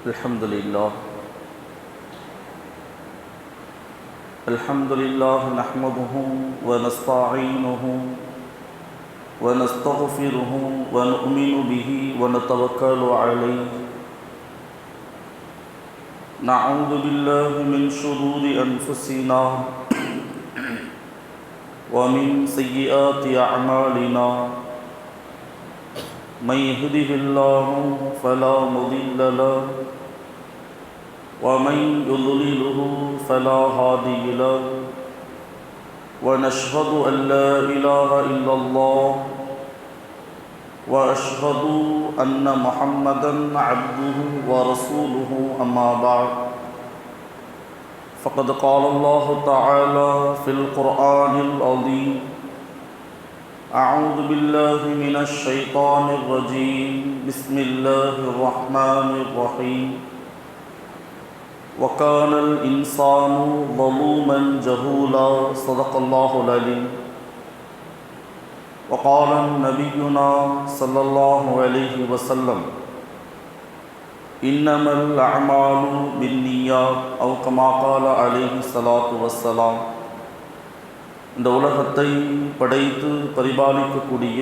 Alhamdulillah nahmaduhu wa nasta'inuhu wa nastaghfiruhu wa nu'minu bihi wa natawakkalu alayhi. Na'udzu billahi min shururi anfusina wa min sayyiati a'malina. Man yahdihillahu fala mudilla lahu ومن يضلله فلا هادي له ونشهد أن لا إله إلا الله وأشهد أن محمدا عبده ورسوله أما بعد فقد قال الله تعالى في القرآن العظيم أعوذ بالله من الشيطان الرجيم بسم الله الرحمن الرحيم وَكَانَ الْإِنسَانُ ظَلُومًا جَهُولًا صدق الله العليم. وقال نبينا صلى الله عليه وسلم إنما الأعمال بالنيات أو كما قال عليه الصلاة والسلام. இந்த உலகத்தை படைத்து பரிபாலிக்கக்கூடிய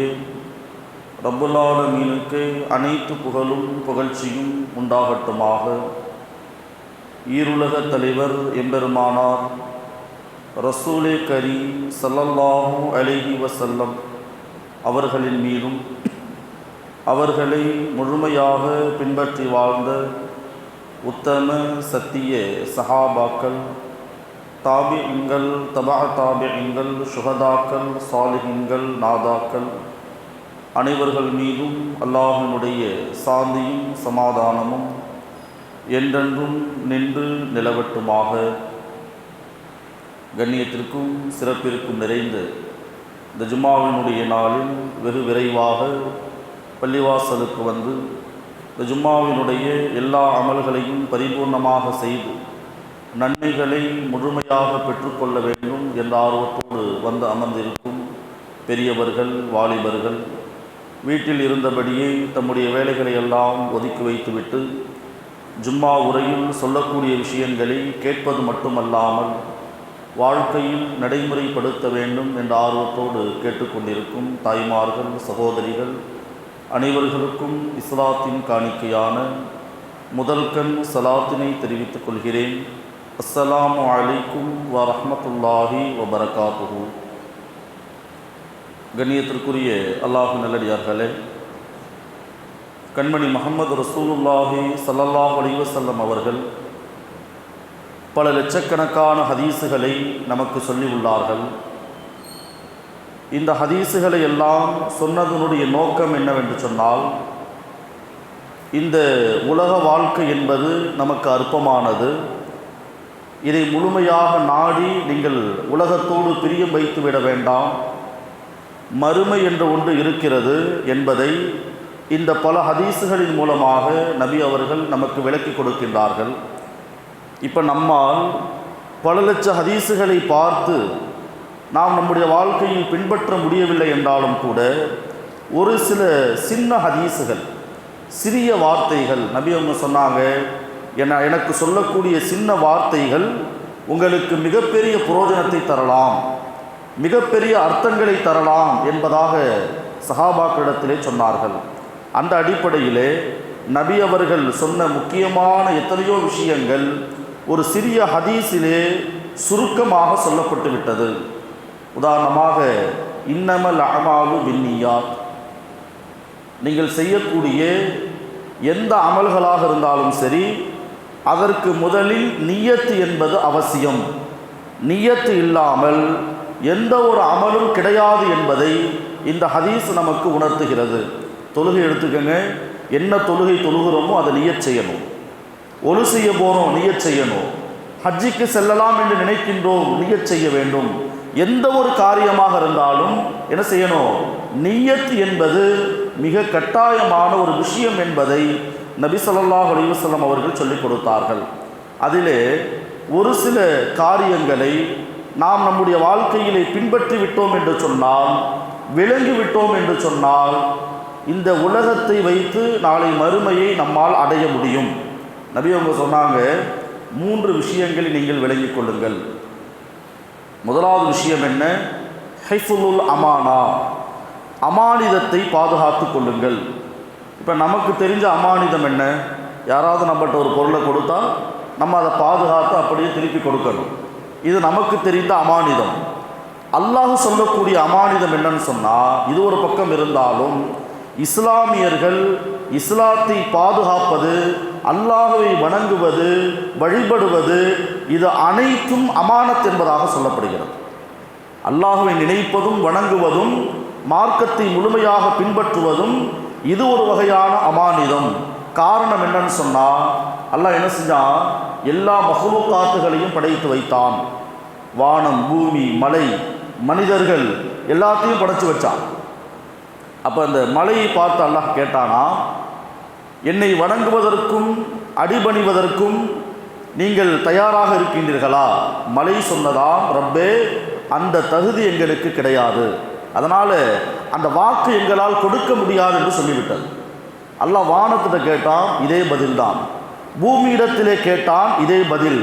ரப்புல் ஆலமீனுக்கு அனைத்து புகழும் புகழ்ச்சியும் உண்டாகட்டுமாக. ஈருலக தலைவர் எம்பெருமானார் ரசூலே கரீம் ஸல்லல்லாஹு அலைஹி வஸல்லம் அவர்களின் மீதும் அவர்களை முழுமையாக பின்பற்றி வாழ்ந்த உத்தம சத்திய சஹாபாக்கள், தாபிஈன்கள், தபா தாபிஈன்கள், சுஹதாக்கள், சாலிஹீன்கள், நாதாக்கள் அனைவர்கள் மீதும் அல்லாஹ்வினுடைய சாந்தியும் சமாதானமும் என்றென்றும் நின்று நிலவட்டுமாக. கண்ணியத்திற்கும் சிறப்பிற்கும் நிறைந்த இந்த ஜும்மாவினுடைய நாளில் வெகு விரைவாக பள்ளிவாசலுக்கு வந்து இந்த ஜும்மாவினுடைய எல்லா அமல்களையும் பரிபூர்ணமாக செய்து நன்மைகளை முழுமையாக பெற்றுக்கொள்ள வேண்டும் என்ற ஆர்வத்தோடு வந்து அமர்ந்திருக்கும் பெரியவர்கள், வாலிபர்கள், வீட்டில் இருந்தபடியே தம்முடைய வேலைகளை எல்லாம் ஒதுக்கி வைத்துவிட்டு ஜும்மா உரையில் சொல்லக்கூடிய விஷயங்களை கேட்பது மட்டுமல்லாமல் வாழ்க்கையில் நடைமுறைப்படுத்த வேண்டும் என்ற ஆர்வத்தோடு கேட்டுக்கொண்டிருக்கும் தாய்மார்கள், சகோதரிகள் அனைவர்களுக்கும் இஸ்லாத்தின் காணிக்கையான முதல்கண் சலாத்தினை தெரிவித்துக் கொள்கிறேன். அஸ்ஸலாமு அலைக்கும் வரஹ்மத்துல்லாஹி வபரகாத்துஹு. கண்ணியத்திற்குரிய அல்லாஹ் நல்லடியார்களே, கண்மணி முஹம்மது ரசூலுல்லாஹி ஸல்லல்லாஹு அலைஹி வஸல்லம் அவர்கள் பல லட்சக்கணக்கான ஹதீஸுகளை நமக்கு சொல்லி உள்ளார்கள். இந்த ஹதீஸுகளை எல்லாம் சொன்னதனுடைய நோக்கம் என்னவென்று சொன்னால், இந்த உலக வாழ்க்கை என்பது நமக்கு அற்பமானது. இதை முழுமையாக நாடி நீங்கள் உலகத்தோடு பிரியம் வைத்துவிட வேண்டாம். மறுமை என்ற ஒன்று இருக்கிறது என்பதை இந்த பல ஹதீஸுகளின் மூலமாக நபி அவர்கள் நமக்கு விளக்கி கொடுக்கின்றார்கள். இப்போ நம்மால் பல லட்ச ஹதீஸுகளை பார்த்து நாம் நம்முடைய வாழ்க்கையில் பின்பற்ற முடியவில்லை என்றாலும் கூட ஒரு சில சின்ன ஹதீஸுகள், சிறிய வார்த்தைகள், நபி அவங்க சொன்னாங்க, எனக்கு சொல்லக்கூடிய சின்ன வார்த்தைகள் உங்களுக்கு மிகப்பெரிய பிரயோஜனத்தை தரலாம், மிகப்பெரிய அர்த்தங்களை தரலாம் என்பதாக சஹாபாக்களிடத்திலே சொன்னார்கள். அந்த அடிப்படையிலே நபி அவர்கள் சொன்ன முக்கியமான எத்தனையோ விஷயங்கள் ஒரு சிறிய ஹதீஸிலே சுருக்கமாக சொல்லப்பட்டு விட்டது. உதாரணமாக, இன்னமல் அமாலு பின்னியாத், நீங்கள் செய்யக்கூடிய எந்த அமல்களாக இருந்தாலும் சரி அதற்கு முதலில் நியத்து என்பது அவசியம். நியத்து இல்லாமல் எந்த ஒரு அமலும் கிடையாது என்பதை இந்த ஹதீஸ் நமக்கு உணர்த்துகிறது. தொழுகை எடுத்துக்கங்க, என்ன தொழுகை தொழுகிறோமோ அதை நியத் செய்யணும். ஒழு செய்ய போகிறோம், நியத் செய்யணும். ஹஜ்ஜிக்கு செல்லலாம் என்று நினைக்கின்றோம், நியத் செய்ய வேண்டும். எந்த ஒரு காரியமாக இருந்தாலும் என்ன செய்யணும்? நியத் என்பது மிக கட்டாயமான ஒரு விஷயம் என்பதை நபி ஸல்லல்லாஹு அலைஹி வஸல்லம் அவர்கள் சொல்லிக் கொடுத்தார்கள். அதிலே ஒரு சில காரியங்களை நாம் நம்முடைய வாழ்க்கையிலே பின்பற்றி விட்டோம் என்று சொன்னால், விளங்கி விட்டோம் என்று சொன்னால், இந்த உலகத்தை வைத்து நாளை மறுமையை நம்மால் அடைய முடியும். நபி அவங்க சொன்னாங்க, 3 விஷயங்களை நீங்கள் விளங்கிக் கொள்ளுங்கள். முதலாவது விஷயம் என்ன? ஹைஃபுல் அமானா, அமானிதத்தை பாதுகாத்து கொள்ளுங்கள். இப்போ நமக்கு தெரிஞ்ச அமானிதம் என்ன? யாராவது நம்மகிட்ட ஒரு பொருளை கொடுத்தா நம்ம அதை பாதுகாத்து அப்படியே திருப்பி கொடுக்கணும். இது நமக்கு தெரிந்த அமானிதம். அல்லாஹ் சொல்லக்கூடிய அமானிதம் என்னன்னு சொன்னால், இது ஒரு பக்கம் இருந்தாலும் இஸ்லாமியர்கள் இஸ்லாத்தை பாதுகாப்பது, அல்லாஹ்வை வணங்குவது, வழிபடுவது, இது அனைத்தும் அமானத் என்பதாக சொல்லப்படுகிறது. அல்லாஹ்வை நினைப்பதும் வணங்குவதும் மார்க்கத்தை முழுமையாக பின்பற்றுவதும் இது ஒரு வகையான அமானிதம். காரணம் என்னன்னு சொன்னால், அல்லாஹ் என்ன செஞ்சான்? எல்லா மஹ்லூக்காத்துகளையும் படைத்து வைத்தான். வானம், பூமி, மலை, மனிதர்கள் எல்லாத்தையும் படைச்சு வச்சான். அப்போ அந்த மலையை பார்த்து அல்லாஹ் கேட்டானா, என்னை வணங்குவதற்கும் அடிபணிவதற்கும் நீங்கள் தயாராக இருக்கின்றீர்களா? மலை சொன்னதாம், ரப்பே அந்த தகுதி எங்களுக்கு கிடையாது, அதனால் அந்த வாக்கு எங்களால் கொடுக்க முடியாது என்று சொல்லிவிட்டது. அல்லாஹ் வானத்திட்ட கேட்டான், இதே பதில்தான். பூமியிடத்திலே கேட்டான், இதே பதில்.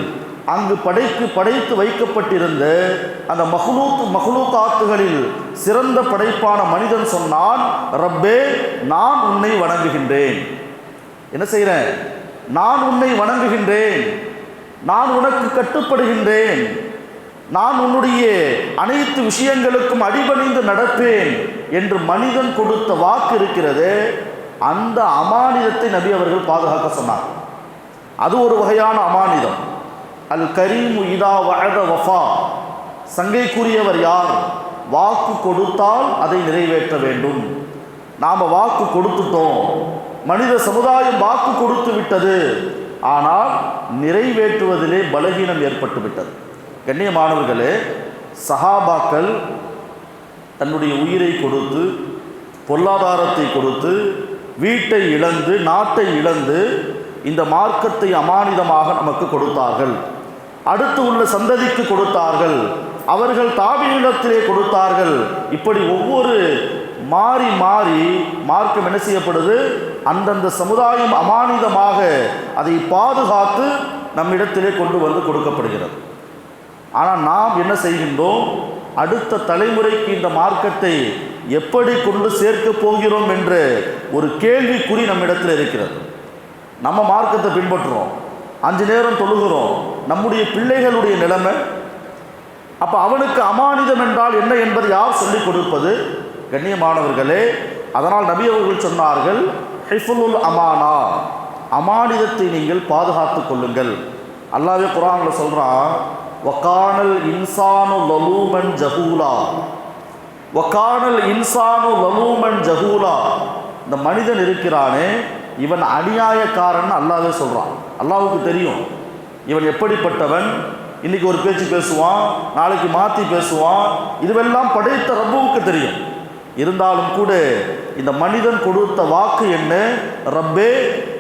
அங்கு படைத்து வைக்கப்பட்டிருந்த அந்த மஹ்லூக்காத்துகளில் சிறந்த படைப்பான மனிதன் சொன்னான், ரப்பே நான் உன்னை வணங்குகின்றேன். என்ன செய்கிறேன்? நான் உன்னை வணங்குகின்றேன், நான் உனக்கு கட்டுப்படுகின்றேன், நான் உன்னுடைய அனைத்து விஷயங்களுக்கும் அடிபணிந்து நடப்பேன் என்று மனிதன் கொடுத்த வாக்கு இருக்கிறது. அந்த அமானிதத்தை நபி அவர்கள் பாதுகாக்க சொன்னார். அது ஒரு வகையான அமானிதம். அல் கரீமு இதா வஅத வஃபா, சங்கைக்குரியவர் யார்? வாக்கு கொடுத்தால் அதை நிறைவேற்ற வேண்டும். நாம் வாக்கு கொடுத்துட்டோம், மனித சமுதாயம் வாக்கு கொடுத்து விட்டது, ஆனால் நிறைவேற்றுவதிலே பலகீனம் ஏற்பட்டு விட்டது. கண்ணியமானவர்களே, சஹாபாக்கள் தன்னுடைய உயிரை கொடுத்து, பொருளாதாரத்தை கொடுத்து, வீட்டை இழந்து, நாட்டை இழந்து இந்த மார்க்கத்தை அமானிதமாக நமக்கு கொடுத்தார்கள். அடுத்து உள்ள சந்ததிக்கு கொடுத்தார்கள், அவர்கள் தாபியிடத்திலே கொடுத்தார்கள். இப்படி ஒவ்வொரு மாறி மாறி மார்க்கம் என்ன செய்யப்படுது? அந்தந்த சமுதாயம் அமானிதமாக அதை பாதுகாத்து நம்மிடத்திலே கொண்டு வந்து கொடுக்கப்படுகிறது. ஆனால் நாம் என்ன செய்கின்றோம்? அடுத்த தலைமுறைக்கு இந்த மார்க்கத்தை எப்படி கொண்டு சேர்க்க போகிறோம் என்ற ஒரு கேள்விக்குறி நம்மிடத்தில் இருக்கிறது. நம்ம மார்க்கத்தை பின்பற்றுறோம், 5 நேரம் தொழுகிறோம், நம்முடைய பிள்ளைகளுடைய நிலைமை. அப்போ அவனுக்கு அமானிதம் என்றால் என்ன என்பதை யார் சொல்லிக் கொடுப்பது? கண்ணியமானவர்களே, அதனால் நபி அவர்கள் சொன்னார்கள், ஹிஃபுல் அமானா, அமானிதத்தை நீங்கள் பாதுகாத்து கொள்ளுங்கள். அல்லாஹ்வே குர்ஆனில் சொல்கிறான், வகானல் இன்சானு லலூமன் ஜஹூலா, வகானல் இன்சானு லலூமன் ஜஹூலா. இந்த மனிதன் இருக்கிறானே, இவன் அநியாயக்காரன் அல்லாஹ்வே சொல்கிறான். அல்லாஹ்வுக்கு தெரியும் இவன் எப்படிப்பட்டவன். இன்றைக்கி ஒரு பேச்சு பேசுவான், நாளைக்கு மாற்றி பேசுவான். இதுவெல்லாம் படைத்த ரப்புவுக்கு தெரியும். இருந்தாலும் கூட இந்த மனிதன் கொடுத்த வாக்கு என்ன? ரப்பே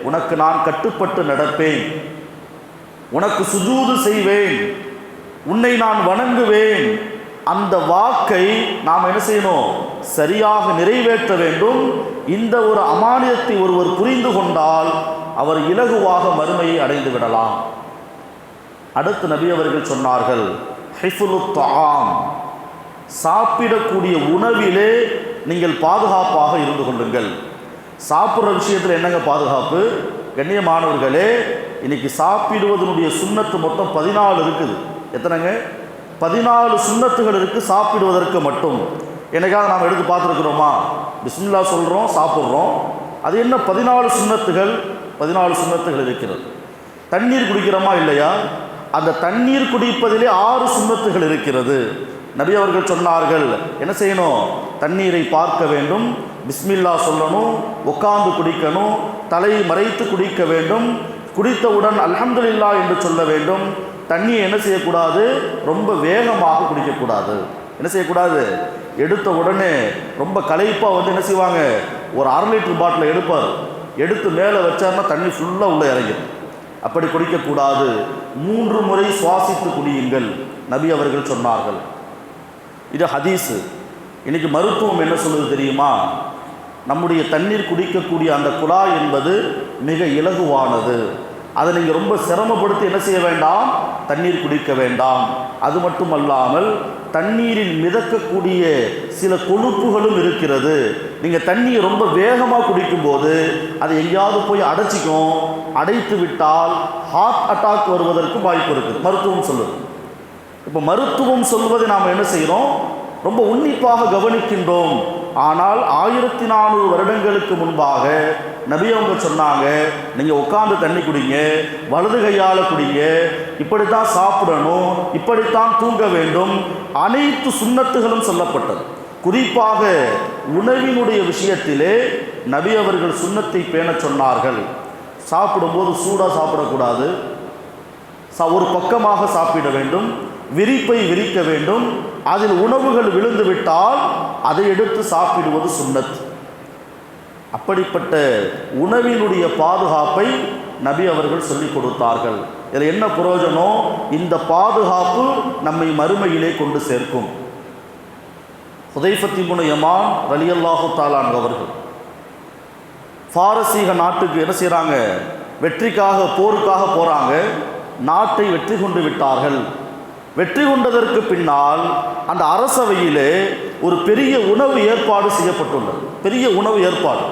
உனக்கு நான் கட்டுப்பட்டு நடப்பேன், உனக்கு சுஜூது செய்வேன், உன்னை நான் வணங்குவேன். அந்த வாக்கை நாம் என்ன செய்யணும்? சரியாக நிறைவேற்ற வேண்டும். இந்த ஒரு அமானியத்தை ஒருவர் புரிந்து கொண்டால் அவர் இலகுவாக மறுமையை அடைந்து விடலாம். அடுத்து நபி அவர்கள் சொன்னார்கள், ஹிஃபுலு தஆம், சாப்பிடக்கூடிய உணவிலே நீங்கள் பாதுகாப்பாக இருந்து கொள்ளுங்கள். சாப்பிட்ற விஷயத்தில் என்னங்க பாதுகாப்பு? கண்ணியமானவர்களே, இன்னைக்கு சாப்பிடுவதனுடைய சுன்னத்து மொத்தம் 14 இருக்குது. எத்தனைங்க? 14 சுன்னத்துகள் இருக்குது சாப்பிடுவதற்கு மட்டும். என்னைக்காவது நாம் எடுத்து பார்த்துருக்குறோமா? பிஸ்மில்லா சொல்கிறோம், சாப்பிட்றோம். அது என்ன 14 சுன்னத்துகள்? 14 சுன்னத்துகள் இருக்கிறது. தண்ணீர் குடிக்கிறோமா இல்லையா? அந்த தண்ணீர் குடிப்பதிலே 6 சுன்னத்துகள் இருக்கிறது. நபி அவர்கள் சொன்னார்கள், என்ன செய்யணும்? தண்ணீரை பார்க்க வேண்டும், பிஸ்மில்லா சொல்லணும், உட்கார்ந்து குடிக்கணும், தலையை மறைத்து குடிக்க வேண்டும், குடித்தவுடன் அல்ஹம்துலில்லாஹ் என்று சொல்ல வேண்டும். தண்ணியை என்ன செய்யக்கூடாது? ரொம்ப வேகமாக குடிக்கக்கூடாது. என்ன செய்யக்கூடாது? எடுத்த உடனே ரொம்ப களைப்பாக வந்து என்ன செய்வாங்க, ஒரு 1/2 லிட்டர் பாட்டில் எடுப்பார், எடுத்து மேலே வச்சார்னா தண்ணி ஃபுல்லாக உள்ளே இறங்கிடும். அப்படி குடிக்கக்கூடாது. 3 முறை சுவாசித்து குடியுங்கள். நபி அவர்கள் சொன்னார்கள். இது ஹதீஸு. இன்றைக்கி மருத்துவம் என்ன சொல்லுது தெரியுமா? நம்முடைய தண்ணீர் குடிக்கக்கூடிய அந்த குழாய் என்பது மிக இலகுவானது. அதை நீங்கள் ரொம்ப சிரமப்படுத்தி என்ன செய்ய வேண்டாம், தண்ணீர் குடிக்க வேண்டாம். அது மட்டுமல்லாமல் தண்ணீரில் மிதக்கக்கூடிய சில கொழுப்புகளும் இருக்கிறது. நீங்கள் தண்ணியை ரொம்ப வேகமாக குடிக்கும்போது அது எங்கேயாவது போய் அடைச்சிக்கும். அடைத்து விட்டால் ஹார்ட் அட்டாக் வருவதற்கு வாய்ப்பு இருக்குது, மருத்துவம் சொல்லுது. இப்போ மருத்துவம் சொல்வதை நாம் என்ன செய்கிறோம், ரொம்ப உன்னிப்பாக கவனிக்கின்றோம். ஆனால் 1400 வருடங்களுக்கு முன்பாக நபி அவங்க சொன்னாங்க, நீங்கள் உட்கார்ந்து தண்ணி குடிங்க, வலது கையால் குடிங்க, இப்படித்தான் சாப்பிடணும், இப்படித்தான் தூங்க வேண்டும், அனைத்து சுன்னத்துகளும் சொல்லப்பட்டது. குறிப்பாக உணவினுடைய விஷயத்திலே நபி அவர்கள் சுன்னத்தை பேண சொன்னார்கள். சாப்பிடும்போது சூடாக சாப்பிடக்கூடாது, ஒரு பக்கமாக சாப்பிட வேண்டும், விரிப்பை விரிக்க வேண்டும். அதில் உணவுகள் விழுந்து விட்டால் அதை எடுத்து சாப்பிடுவது சுன்னத். அப்படிப்பட்ட உணவினுடைய பாதுகாப்பை நபி அவர்கள் சொல்லிக் கொடுத்தார்கள். இதில் என்ன பிரயோஜனம்? இந்த பாதுகாப்பு நம்மை மறுமையிலே கொண்டு சேர்க்கும். ஹுதைஃபத் இப்னு யமான் ரலியல்லாஹு தஆலா அவர்கள் பாரசீக நாட்டுக்கு என்ன செய்கிறாங்க, வெற்றிக்காக போருக்காக போகிறாங்க. நாட்டை வெற்றி கொண்டு விட்டார்கள். வெற்றி கொண்டதற்கு பின்னால் அந்த அரசவையிலே ஒரு பெரிய உணவு ஏற்பாடு செய்யப்பட்டுள்ளது. பெரிய உணவு ஏற்பாடு.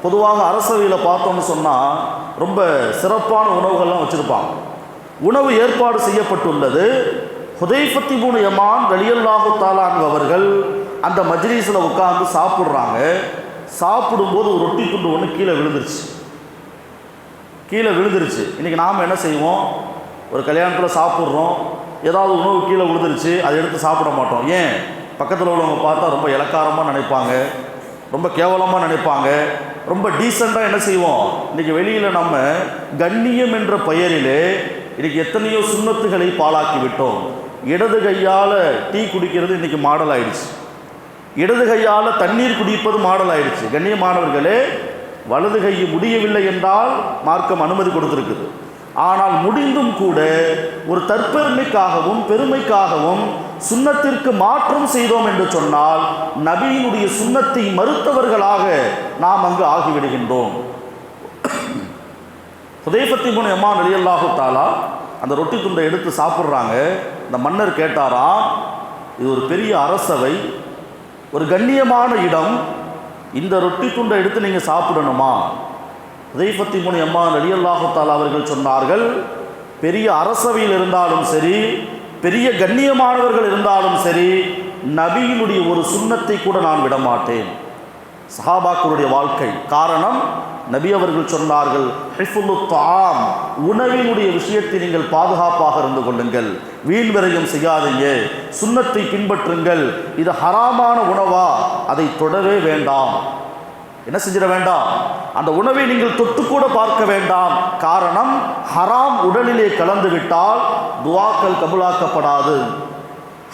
பொதுவாக அரசவையில் பார்த்தோம்னு சொன்னால் ரொம்ப சிறப்பான உணவுகள்லாம் வச்சுருப்பாங்க. உணவு ஏற்பாடு செய்யப்பட்டுள்ளது. ஹுதைஃபத் இப்னு யமான் ரலியல்லாஹு தஆலா அவர்கள் அந்த மஜ்லிஸில் உட்கார்ந்து சாப்பிட்றாங்க. சாப்பிடும்போது ஒரு ரொட்டி துண்டு ஒன்று கீழே விழுந்துருச்சு. இன்றைக்கி நாம் என்ன செய்வோம், ஒரு கல்யாணத்தில் சாப்பிட்றோம், ஏதாவது உணவு கீழே விழுந்துருச்சு, அதை எடுத்து சாப்பிட மாட்டோம். ஏன்? பக்கத்தில் உள்ளவங்க பார்த்தா ரொம்ப இலக்காரமாக நினைப்பாங்க, ரொம்ப கேவலமாக நினைப்பாங்க. ரொம்ப டீசெண்டாக என்ன செய்வோம், இன்றைக்கி வெளியில் நம்ம கண்ணியம் என்ற பெயரிலே இன்றைக்கி எத்தனையோ சுன்னத்துகளை பாழாக்கி விட்டோம். இடது கையால் டீ குடிக்கிறது இன்றைக்கி மாடல் ஆயிடுச்சு. இடது கையால் தண்ணீர் குடிப்பது மாடல் ஆயிடுச்சு. கண்ணியமானவர்களே, வலது கை முடியவில்லை என்றால் மார்க்கம் அனுமதி கொடுத்துருக்குது. ஆனால் முடிந்தும் கூட ஒரு தற்பெருமைக்காகவும் பெருமைக்காகவும் சுன்னத்திற்கு மாற்றம் செய்தோம் என்று சொன்னால் நபியினுடைய சுன்னத்தை மறுத்தவர்களாக நாம் அங்கு ஆகிவிடுகின்றோம். ஹுதைஃபத் இப்னு யமான் ரலியல்லாஹு தஆலா அந்த ரொட்டி துண்டை எடுத்து சாப்பிட்றாங்க. இந்த மன்னர் கேட்டாராம், இது ஒரு பெரிய அரசவை, ஒரு கண்ணியமான இடம், இந்த ரொட்டி துண்டை எடுத்து நீங்கள் சாப்பிடணுமா? ஹுதைஃபத் இப்னு யமான் ரலியல்லாஹு தஆலா அவர்கள் சொன்னார்கள், பெரிய அரசவையில் இருந்தாலும் சரி, பெரிய கண்ணியமானவர்கள் இருந்தாலும் சரி, நபியினுடைய ஒரு சுன்னத்தை கூட நான் விடமாட்டேன். சஹாபாக்களுடைய வாழ்க்கை காரணம், நபி அவர்கள் சொன்னார்கள், ஹிஃபுலு தஆம், உணவினுடைய விஷயத்தை நீங்கள் பாதுகாப்பாக இருந்து கொள்ளுங்கள், வீண் விரயம் செய்யாதீங்க, சுன்னத்தை பின்பற்றுங்கள். இது ஹராமான உணவா, அதை தொடவே வேண்டாம். என்ன செஞ்சிட வேண்டாம், அந்த உணவை நீங்கள் தொட்டு கூட பார்க்க வேண்டாம். காரணம், ஹராம் உடலிலே கலந்து விட்டால் துஆக்கள் கபூலாக்கப்படாது.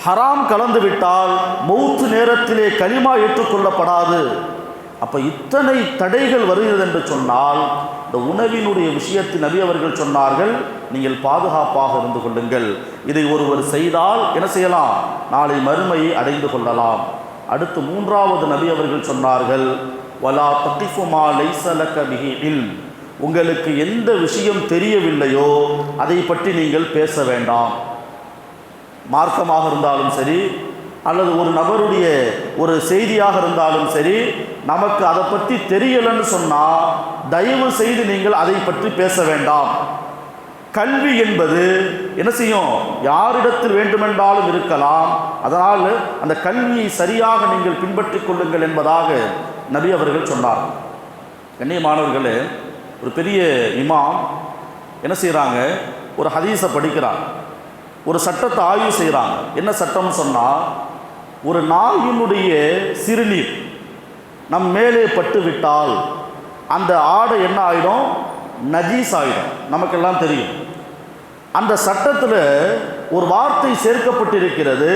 ஹராம் கலந்து விட்டால் மௌத்து நேரத்திலே கலிமா ஏற்றுக்கொள்ளப்படாது. அப்போ இத்தனை தடைகள் வருகிறது என்று சொன்னால் இந்த உணவினுடைய விஷயத்தில் நபி அவர்கள் சொன்னார்கள், நீங்கள் பாதுகாப்பாக இருந்து கொள்ளுங்கள். இதை ஒருவர் செய்தால் என்ன செய்யலாம், நாளை மறுமையை அடைந்து கொள்ளலாம். அடுத்து 3வது நபி அவர்கள் சொன்னார்கள், வலா தகிஃபு மா லைஸ லக பிஹி இல்ம், உங்களுக்கு எந்த விஷயம் தெரியவில்லையோ அதை பற்றி நீங்கள் பேச வேண்டாம். மார்க்கமாக இருந்தாலும் சரி, அல்லது ஒரு நபருடைய ஒரு செய்தியாக இருந்தாலும் சரி, நமக்கு அதை பற்றி தெரியலைன்னு சொன்னால் தயவு செய்து நீங்கள் அதை பற்றி பேச வேண்டாம். கல்வி என்பது என்ன செய்யும், யாரிடத்தில் வேண்டுமென்றாலும் இருக்கலாம். அதனால் அந்த கல்வியை சரியாக நீங்கள் பின்பற்றிக் கொள்ளுங்கள் என்பதாக நபி அவர்கள் சொன்னார். கண்ணியமானவர்களே, ஒரு பெரிய இமாம் என்ன செய்கிறாங்க, ஒரு ஹதீஸை படிக்கிறாங்க, ஒரு சட்டத்தை ஆய்வு செய்கிறாங்க. என்ன சட்டம்னு சொன்னால், ஒரு நாயினுடைய சிறுநீர் நம் மேலே பட்டு விட்டால் அந்த ஆடை என்ன ஆகிடும், நஜீஸ் ஆகிடும். நமக்கெல்லாம் தெரியும். அந்த சட்டத்தில் ஒரு வார்த்தை சேர்க்கப்பட்டிருக்கிறது,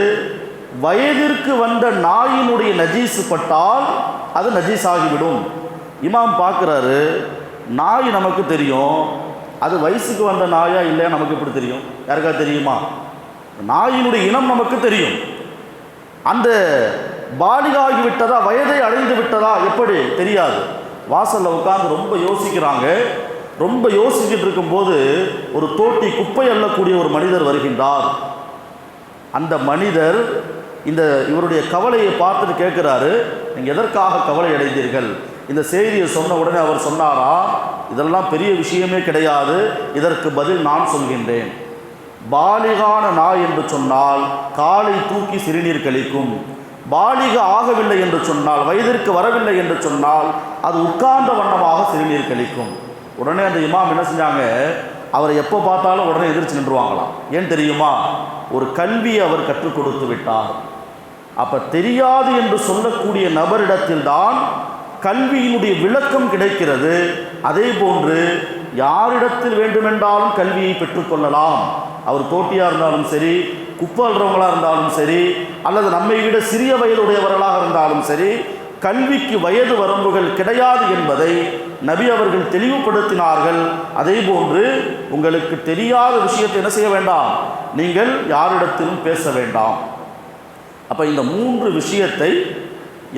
வயதிற்கு வந்த நாயினுடைய நஜீஸ் பட்டால் அது நஜீஸ் ஆகிவிடும். இமாம் பார்க்குறாரு, நாய் நமக்கு தெரியும், அது வயசுக்கு வந்த நாயா இல்லையா நமக்கு எப்படி தெரியும்? யாருக்கா தெரியுமா? நாயினுடைய இனம் நமக்கு தெரியும். அந்த பாலிகாகி விட்டதா, வயதை அடைந்து விட்டதா எப்படி தெரியாது. வாசலில் உட்காந்து ரொம்ப யோசிக்கிறாங்க. ரொம்ப யோசிச்சுட்டு இருக்கும்போது ஒரு தோட்டி குப்பை அள்ளக்கூடிய ஒரு மனிதர் வருகின்றார். அந்த மனிதர் இவருடைய கவலையை பார்த்துட்டு கேட்குறாரு, நீங்கள் எதற்காக கவலை அடைந்தீர்கள்? இந்த செய்தியை சொன்ன உடனே அவர் சொன்னாரா, இதெல்லாம் பெரிய விஷயமே கிடையாது, இதற்கு பதில் நான் சொல்கின்றேன். பாலிகான நாய் என்று சொன்னால் காலை தூக்கி சிறுநீர் கழிக்கும். பாலிக ஆகவில்லை என்று சொன்னால், வயதிற்கு வரவில்லை என்று சொன்னால், அது உட்கார்ந்த வண்ணமாக சிறுநீர் கழிக்கும். உடனே அந்த இமாம் என்ன செஞ்சாங்க, அவரை எப்போ பார்த்தாலும் உடனே எதிர்த்து நின்றுவாங்களாம். ஏன் தெரியுமா? ஒரு கல்வியை அவர் கற்றுக் கொடுத்து விட்டார். அப்போ தெரியாது என்று சொல்லக்கூடிய நபரிடத்தில்தான் கல்வியினுடைய விளக்கம் கிடைக்கிறது. அதே போன்று யாரிடத்தில் வேண்டுமென்றாலும் கல்வியை பெற்றுக்கொள்ளலாம். அவர் தோட்டியாக இருந்தாலும் சரி, குப்பல்றவங்களாக இருந்தாலும் சரி, அல்லது நம்மை விட சிறிய வயதுடையவர்களாக இருந்தாலும் சரி, கல்விக்கு வயது வரம்புகள் கிடையாது என்பதை நபி அவர்கள் தெளிவுபடுத்தினார்கள். அதே போன்று உங்களுக்கு தெரியாத விஷயத்தை என்ன செய்ய வேண்டாம், நீங்கள் யாரிடத்திலும் பேச வேண்டாம். அப்போ இந்த 3 விஷயத்தை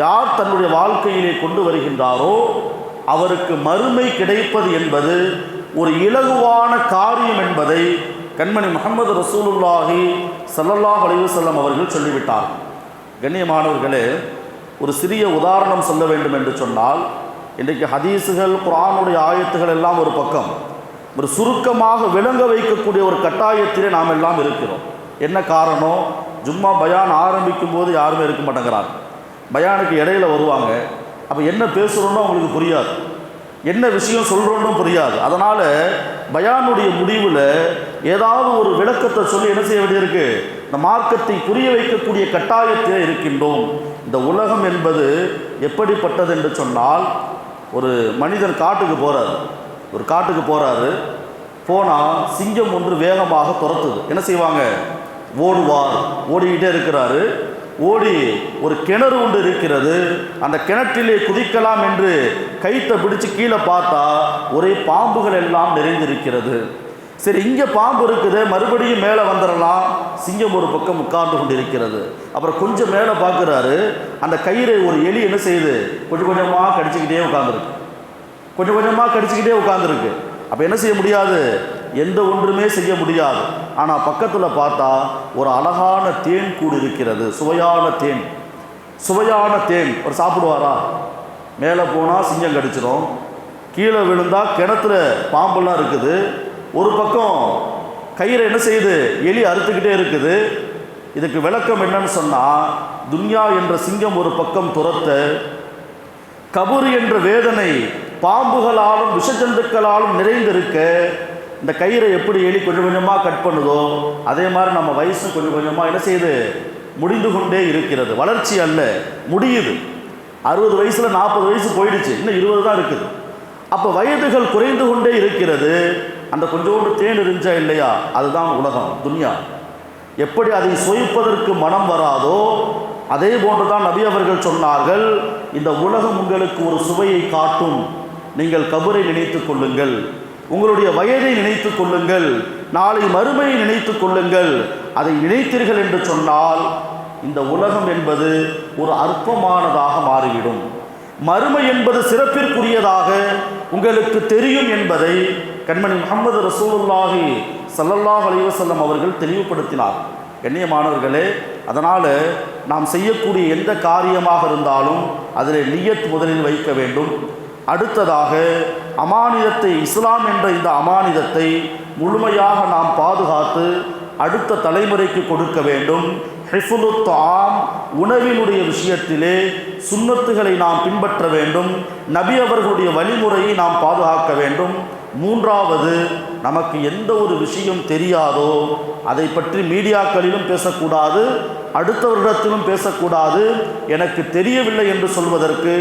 யார் தன்னுடைய வாழ்க்கையிலே கொண்டு வருகின்றாரோ அவருக்கு மறுமை கிடைப்பது என்பது ஒரு இலகுவான காரியம் என்பதை கண்மணி முஹம்மது ரசூலுல்லாஹி ஸல்லல்லாஹு அலைஹி வஸல்லம் அவர்கள் சொல்லிவிட்டார். கண்ணியமானவர்களே, ஒரு சிறிய உதாரணம் சொல்ல வேண்டும் என்று சொன்னால், இன்றைக்கு ஹதீஸுகள், குர்ஆனுடைய ஆயத்துகள் எல்லாம் ஒரு பக்கம், ஒரு சுருக்கமாக விளங்க வைக்கக்கூடிய ஒரு கட்டாயத்திலே நாம் எல்லாம் இருக்கிறோம். என்ன காரணம்? ஜும்மா பயான் ஆரம்பிக்கும் போது யாருமே இருக்க மாட்டேங்கிறாங்க. பயானுக்கு இடையில வருவாங்க. அப்போ என்ன பேசுகிறோன்னு அவங்களுக்கு புரியாது, என்ன விஷயம் சொல்கிறோன்னும் புரியாது. அதனால் பயானுடைய முடிவில் ஏதாவது ஒரு விளக்கத்தை சொல்லி என்ன செய்ய வேண்டியிருக்கு, இந்த மார்க்கத்தை புரிய வைக்கக்கூடிய கட்டாயத்தில் இருக்கின்றோம். இந்த உலகம் என்பது எப்படிப்பட்டது என்று சொன்னால், ஒரு மனிதன் காட்டுக்கு போகிறார். ஒரு காட்டுக்கு போகிறாரு. போனால் சிங்கம் ஒன்று வேகமாக துரத்துது. என்ன செய்வாங்க? ஓடுவார். ஓடிக்கிட்டே இருக்கிறாரு. ஓடி ஒரு கிணறு ஒன்று இருக்கிறது. அந்த கிணற்றிலே குதிக்கலாம் என்று கைத்தை பிடிச்சு கீழே பார்த்தா ஒரே பாம்புகள் எல்லாம் நிறைந்திருக்கிறது. சரி, இங்கே பாம்பு இருக்குது, மறுபடியும் மேலே வந்துடலாம். சிங்கம் ஒரு பக்கம் உட்கார்ந்து கொண்டிருக்கிறது. அப்புறம் கொஞ்சம் மேலே பார்க்குறாரு. அந்த கயிறை ஒரு எலி என்ன செய்யுது, கொஞ்சம் கொஞ்சமாக கடிச்சிக்கிட்டே உட்காந்துருக்கு. கொஞ்சம் கொஞ்சமாக கடிச்சிக்கிட்டே உட்காந்துருக்கு. அப்போ என்ன செய்ய முடியாது, எந்த ஒன்றுமே செய்ய முடியாது. ஆனால் பக்கத்தில் பார்த்தா ஒரு அழகான தேன் கூடு இருக்கிறது. சுவையான தேன். சுவையான தேன். ஒரு சாப்பிடுவாரா? மேலே போனால் சிங்கம் கடிச்சிடும், கீழே விழுந்தால் கிணத்துல பாம்பெல்லாம் இருக்குது. ஒரு பக்கம் கயிறை என்ன செய்யுது, எலி அறுத்துக்கிட்டே இருக்குது. இதுக்கு விளக்கம் என்னன்னு சொன்னால், துன்யா என்ற சிங்கம் ஒரு பக்கம் துரத்த, கபூர் என்ற வேதனை பாம்புகளாலும் விஷஜந்துக்களாலும் நிறைந்திருக்க, இந்த கயிறை எப்படி எலி கொஞ்சம் கொஞ்சமாக கட் பண்ணுதோ அதே மாதிரி நம்ம வயசு கொஞ்சம் கொஞ்சமாக என்ன செய்யுது, முடிந்து கொண்டே இருக்கிறது. வளர்ச்சி அல்ல, முடியுது. 60 வயசில் 40 வயசு போயிடுச்சு, இன்னும் 20 தான் இருக்குது. அப்போ வயதுகள் குறைந்து கொண்டே இருக்கிறது. அந்த கொஞ்சோண்டு தேன் இருந்துச்சா இல்லையா, அதுதான் உலகம், துன்யா. எப்படி அதை சுவைப்பதற்கு மனம் வராதோ அதே போன்று தான் நபி அவர்கள் சொன்னார்கள், இந்த உலகம் உங்களுக்கு ஒரு சுவையை காட்டும். நீங்கள் கபரை நினைத்து கொள்ளுங்கள், உங்களுடைய வயதை நினைத்து கொள்ளுங்கள், நாளை மறுமையை நினைத்து கொள்ளுங்கள். அதை நினைத்தீர்கள் என்று சொன்னால் இந்த உலகம் என்பது ஒரு அற்பமானதாக மாறிவிடும். மறுமை என்பது சிறப்பிற்குரியதாக உங்களுக்கு தெரியும் என்பதை கண்மணி முஹம்மது ரசூலுல்லாஹி ஸல்லல்லாஹு அலைஹி வஸல்லம் அவர்கள் தெளிவுபடுத்தினார். கண்ணியமானவர்களே, அதனால் நாம் செய்யக்கூடிய எந்த காரியமாக இருந்தாலும் அதில் நியத் முதலில் வைக்க வேண்டும். அடுத்ததாக அமானிதத்தை, இஸ்லாம் என்ற இந்த அமானிதத்தை முழுமையாக நாம் பாதுகாத்து அடுத்த தலைமுறைக்கு கொடுக்க வேண்டும். ஹிஃபுலுத் ஆம், உணவினுடைய விஷயத்திலே சுன்னத்துகளை நாம் பின்பற்ற வேண்டும். நபி அவர்களுடைய வழிமுறையை நாம் பாதுகாக்க வேண்டும். மூன்றாவது, நமக்கு எந்த ஒரு விஷயம் தெரியாதோ அதை பற்றி மீடியாக்களிலும் பேசக்கூடாது, அடுத்தவரிடத்திலும் பேசக்கூடாது. எனக்கு தெரியவில்லை என்று சொல்வதற்கு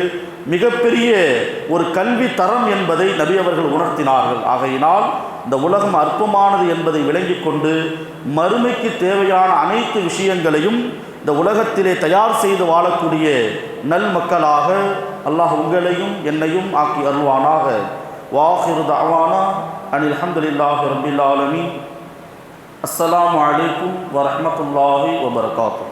மிகப்பெரிய ஒரு கல்வி தரம் என்பதை நபி அவர்கள் உணர்த்தினார்கள். ஆகையினால் இந்த உலகம் அற்பமானது என்பதை விளங்கி கொண்டு மறுமைக்கு தேவையான அனைத்து விஷயங்களையும் இந்த உலகத்திலே தயார் செய்து வாழக்கூடிய நல் மக்களாக அல்லாஹ் உங்களையும் என்னையும் ஆக்கி அருள்வானாக. வாஹிரு தஅவானா அனில் ஹம்துலில்லாஹி ரப்பில் ஆலமீன். அஸ்ஸலாமு அலைக்கும் வரஹ்மத்துல்லாஹி வபரகாத்துஹு.